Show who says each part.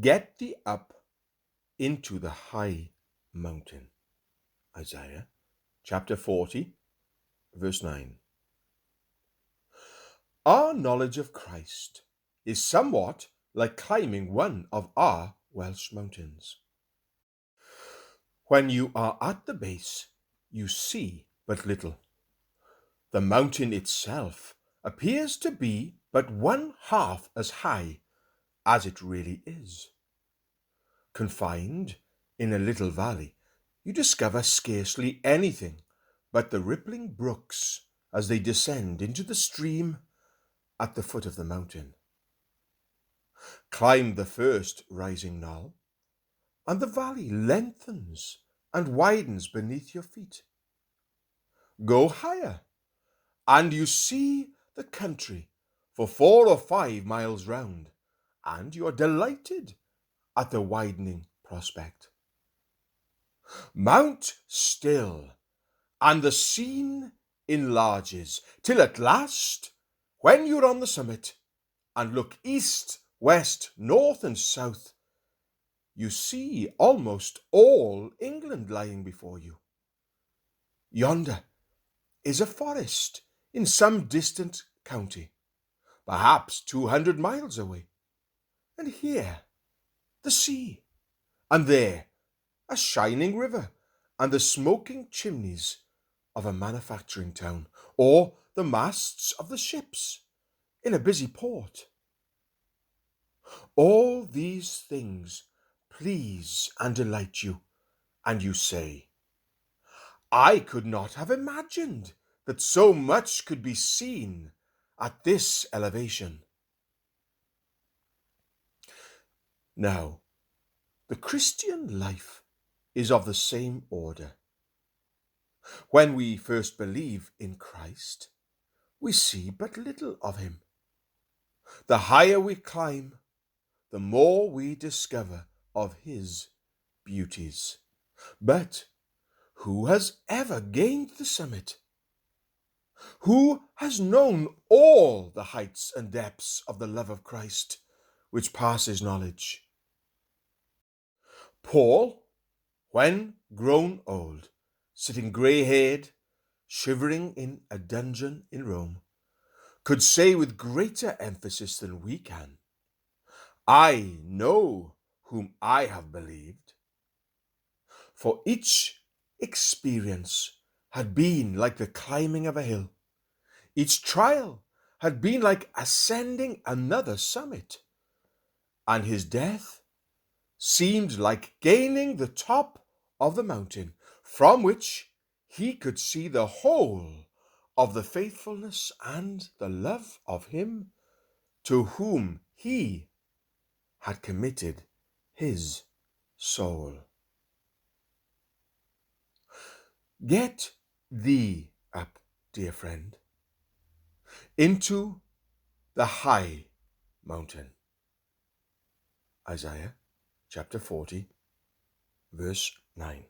Speaker 1: Get thee up into the high mountain. Isaiah chapter 40, verse 9. Our knowledge of Christ is somewhat like climbing one of our Welsh mountains. When you are at the base, you see but little. The mountain itself appears to be but one half as high as it really is. Confined in a little valley, you discover scarcely anything but the rippling brooks as they descend into the stream at the foot of the mountain. Climb the first rising knoll, and the valley lengthens and widens beneath your feet. Go higher, and you see the country for 4 or 5 miles round, and you are delighted at the widening prospect. Mount still, and the scene enlarges, till at last, when you're on the summit, and look east, west, north, and south, you see almost all England lying before you. Yonder is a forest in some distant county, perhaps 200 miles away. And here, the sea, and there, a shining river, and the smoking chimneys of a manufacturing town, or the masts of the ships in a busy port. All these things please and delight you, and you say, I could not have imagined that so much could be seen at this elevation. Now, the Christian life is of the same order. When we first believe in Christ, we see but little of him. The higher we climb, the more we discover of his beauties. But who has ever gained the summit? Who has known all the heights and depths of the love of Christ, which passes knowledge? Paul, when grown old, sitting grey-haired, shivering in a dungeon in Rome, could say with greater emphasis than we can, I know whom I have believed. For each experience had been like the climbing of a hill. Each trial had been like ascending another summit. And his death seemed like gaining the top of the mountain, from which he could see the whole of the faithfulness and the love of him to whom he had committed his soul. Get thee up, dear friend, into the high mountain. Isaiah chapter 40, verse 9.